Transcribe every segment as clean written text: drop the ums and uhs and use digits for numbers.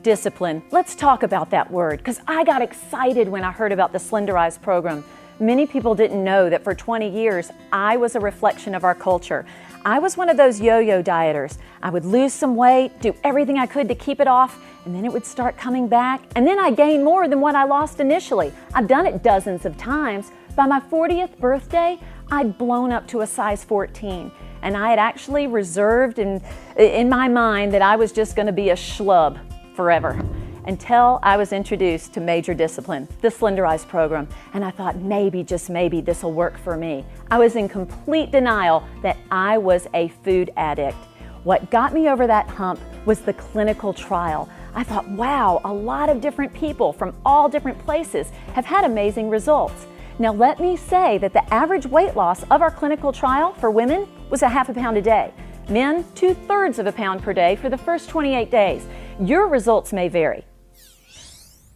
Discipline. Let's talk about that word, because I got excited when I heard about the Slenderiiz program. Many people didn't know that for 20 years, I was a reflection of our culture. I was one of those yo-yo dieters. I would lose some weight, do everything I could to keep it off, and then it would start coming back, and then I gained more than what I lost initially. I've done it dozens of times. By my 40th birthday, I'd blown up to a size 14, and I had actually reserved in my mind that I was just going to be a schlub forever, until I was introduced to Major Discipline, the Slenderiiz program, and I thought maybe, just maybe, this will work for me. I was in complete denial that I was a food addict. What got me over that hump was the clinical trial. I thought, wow, a lot of different people from all different places have had amazing results. Now let me say that the average weight loss of our clinical trial for women was a half a pound a day. Men, 2/3 of a pound per day for the first 28 days. Your results may vary.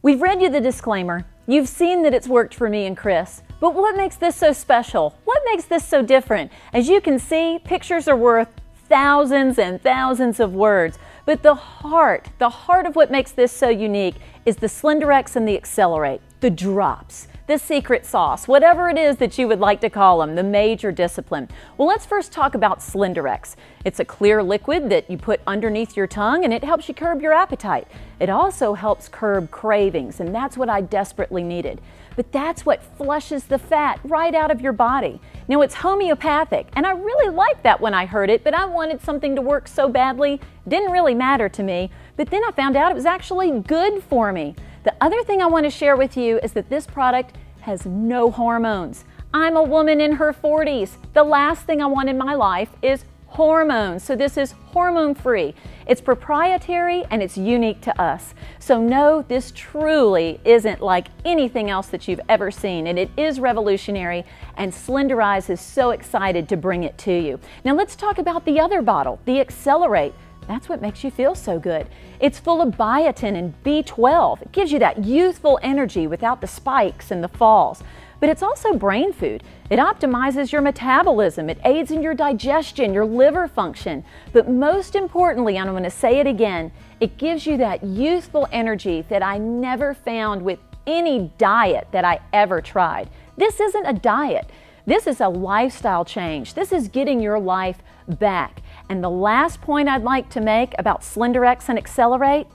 We've read you the disclaimer. You've seen that it's worked for me and Chris. But what makes this so special? What makes this so different? As you can see, pictures are worth thousands and thousands of words. But the heart of what makes this so unique is the Slenderiiz and the Accelerate, the drops, the secret sauce, whatever it is that you would like to call them, the Major Discipline. Well, let's first talk about Slenderiiz. It's a clear liquid that you put underneath your tongue, and it helps you curb your appetite. It also helps curb cravings, and that's what I desperately needed. But that's what flushes the fat right out of your body. Now, it's homeopathic, and I really liked that when I heard it, but I wanted something to work so badly, it didn't really matter to me. But then I found out it was actually good for me. The other thing I want to share with you is that this product has no hormones. I'm a woman in her 40s. The last thing I want in my life is hormones. So this is hormone-free. It's proprietary and it's unique to us. So no, this truly isn't like anything else that you've ever seen, and it is revolutionary, and Slenderiiz is so excited to bring it to you. Now let's talk about the other bottle, the Accelerate. That's what makes you feel so good. It's full of biotin and B12. It gives you that youthful energy without the spikes and the falls. But it's also brain food. It optimizes your metabolism. It aids in your digestion, your liver function. But most importantly, and I'm going to say it again, it gives you that youthful energy that I never found with any diet that I ever tried. This isn't a diet. This is a lifestyle change. This is getting your life back. And the last point I'd like to make about Slenderiiz and Accelerate,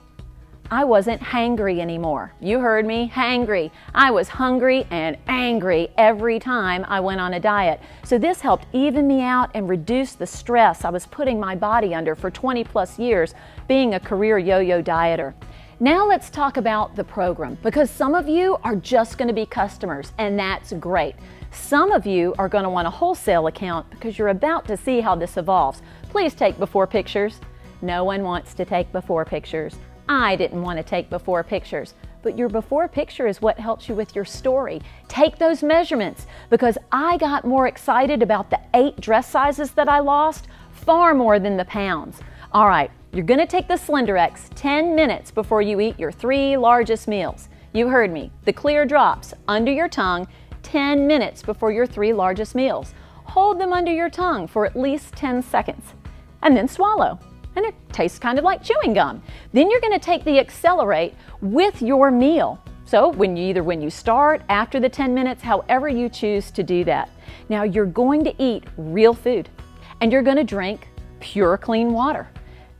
I wasn't hangry anymore. You heard me, hangry. I was hungry and angry every time I went on a diet. So this helped even me out and reduce the stress I was putting my body under for 20+ years being a career yo-yo dieter. Now let's talk about the program, because some of you are just going to be customers, and that's great. Some of you are going to want a wholesale account because you're about to see how this evolves. Please take before pictures. No one wants to take before pictures. I didn't want to take before pictures, but your before picture is what helps you with your story. Take those measurements, because I got more excited about the 8 dress sizes that I lost, far more than the pounds. All right, you're going to take the Slenderiiz 10 minutes before you eat your 3 largest meals. You heard me, the clear drops under your tongue 10 minutes before your 3 largest meals. Hold them under your tongue for at least 10 seconds, and then swallow. And it tastes kind of like chewing gum. Then you're going to take the Accelerate with your meal. So when you start, after the 10 minutes, however you choose to do that. Now you're going to eat real food, and you're going to drink pure, clean water.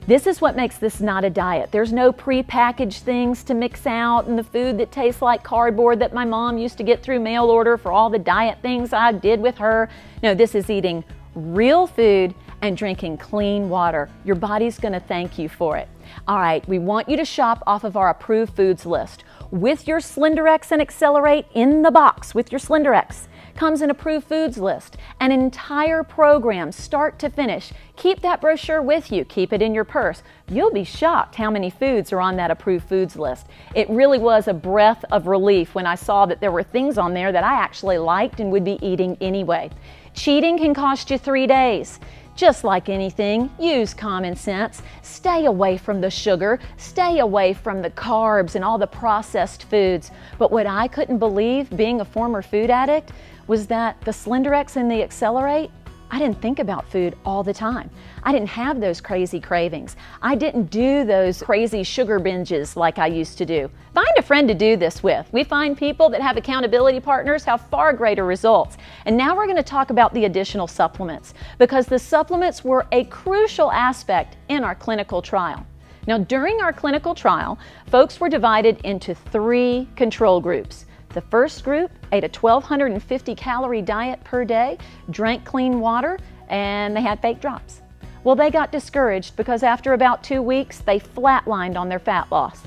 This is what makes this not a diet. There's no pre-packaged things to mix out and the food that tastes like cardboard that my mom used to get through mail order for all the diet things I did with her. No, this is eating real food and drinking clean water. Your body's going to thank you for it. All right, we want you to shop off of our approved foods list. With your Slenderiiz and Accelerate in the box with your Slenderiiz comes an approved foods list, an entire program start to finish. Keep that brochure with you, keep it in your purse. You'll be shocked how many foods are on that approved foods list. It really was a breath of relief when I saw that there were things on there that I actually liked and would be eating anyway. Cheating can cost you 3 days. Just like anything, use common sense. Stay away from the sugar, stay away from the carbs and all the processed foods. But what I couldn't believe, being a former food addict, was that the Slenderiiz and the Accelerate I didn't think about food all the time. I didn't have those crazy cravings. I didn't do those crazy sugar binges like I used to do. Find a friend to do this with. We find people that have accountability partners have far greater results. And now we're going to talk about the additional supplements, because the supplements were a crucial aspect in our clinical trial. Now, during our clinical trial, folks were divided into 3 control groups. The first group ate a 1,250 calorie diet per day, drank clean water, and they had fake drops. Well, they got discouraged because after about 2 weeks, they flatlined on their fat loss.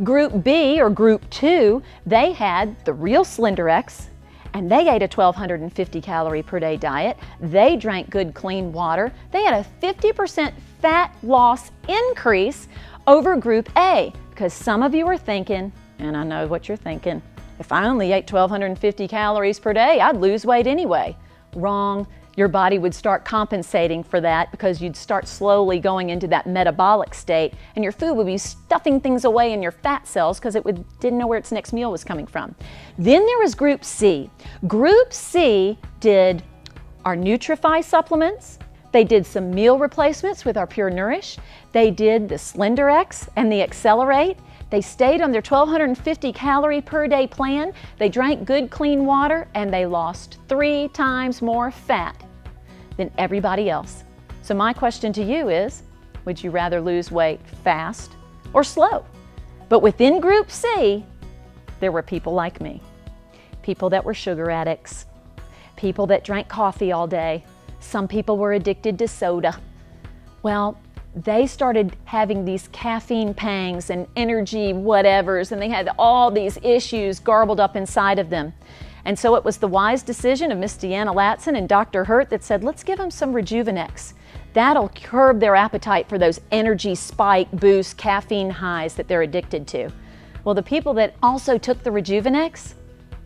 Group B, or Group 2, they had the real Slenderiiz, and they ate a 1,250 calorie per day diet. They drank good clean water. They had a 50% fat loss increase over Group A, because some of you are thinking, and I know what you're thinking, if I only ate 1,250 calories per day, I'd lose weight anyway. Wrong. Your body would start compensating for that because you'd start slowly going into that metabolic state, and your food would be stuffing things away in your fat cells because it didn't know where its next meal was coming from. Then there was Group C. Group C did our Nutrify supplements. They did some meal replacements with our Pure Nourish. They did the Slenderiiz and the Accelerate. They stayed on their 1,250 calorie per day plan. They drank good clean water, and they lost 3 times more fat than everybody else. So my question to you is, would you rather lose weight fast or slow? But within Group C, there were people like me. People that were sugar addicts. People that drank coffee all day. Some people were addicted to soda. Well, they started having these caffeine pangs and energy whatevers, and they had all these issues garbled up inside of them. And so it was the wise decision of Miss Deanna Latson and Dr. Hurt that said, let's give them some Rejuvenex. That'll curb their appetite for those energy spike, boost, caffeine highs that they're addicted to. Well, the people that also took the Rejuvenex,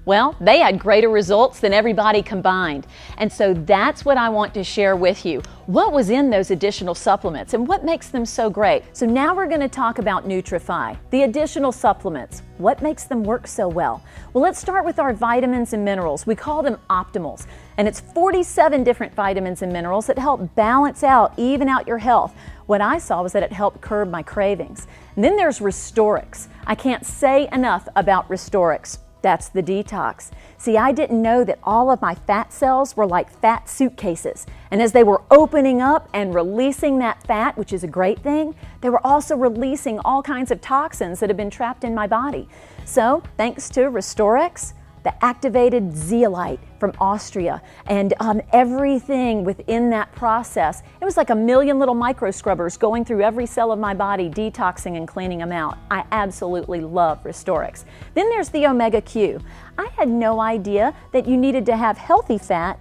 well, they had greater results than everybody combined. And so that's what I want to share with you. What was in those additional supplements and what makes them so great? So now we're going to talk about Nutrify, the additional supplements. What makes them work so well? Well, let's start with our vitamins and minerals. We call them optimals. And it's 47 different vitamins and minerals that help balance out, even out your health. What I saw was that it helped curb my cravings. And then there's Restorix. I can't say enough about Restorix. That's the detox. See, I didn't know that all of my fat cells were like fat suitcases. And as they were opening up and releasing that fat, which is a great thing, they were also releasing all kinds of toxins that have been trapped in my body. So, thanks to Restorix, the activated zeolite from Austria, and everything within that process. It was like a million little micro scrubbers going through every cell of my body, detoxing and cleaning them out. I absolutely love Restorix. Then there's the Omega Q. I had no idea that you needed to have healthy fat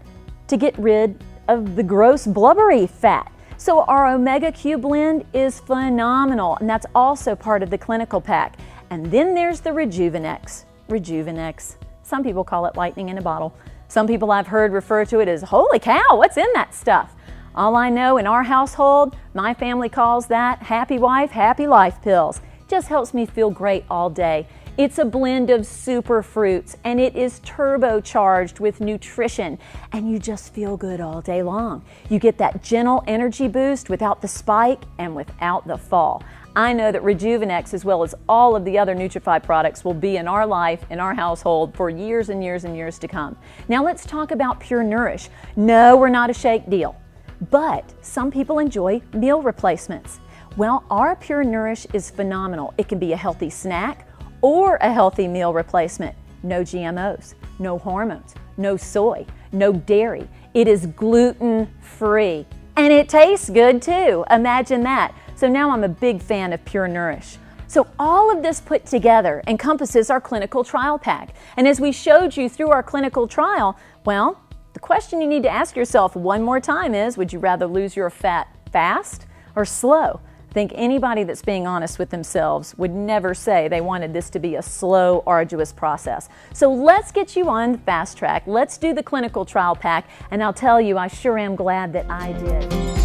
to get rid of the gross blubbery fat. So our Omega Q blend is phenomenal, and that's also part of the clinical pack. And then there's the Rejuvenex. Rejuvenex. Some people call it lightning in a bottle. Some people I've heard refer to it as, holy cow, what's in that stuff? All I know, in our household, my family calls that happy wife, happy life pills. Just helps me feel great all day. It's a blend of super fruits, and it is turbocharged with nutrition, and you just feel good all day long. You get that gentle energy boost without the spike and without the fall. I know that Rejuvenex, as well as all of the other Nutrify products, will be in our life, in our household, for years and years and years to come. Now let's talk about Pure Nourish. No, we're not a shake deal, but some people enjoy meal replacements. Well, our Pure Nourish is phenomenal. It can be a healthy snack or a healthy meal replacement. No GMOs, no hormones, no soy, no dairy. It is gluten-free, and it tastes good too. Imagine that. So now I'm a big fan of Pure Nourish. So all of this put together encompasses our clinical trial pack. And as we showed you through our clinical trial, well, the question you need to ask yourself one more time is, would you rather lose your fat fast or slow? I think anybody that's being honest with themselves would never say they wanted this to be a slow, arduous process. So let's get you on the fast track. Let's do the clinical trial pack, and I'll tell you, I sure am glad that I did.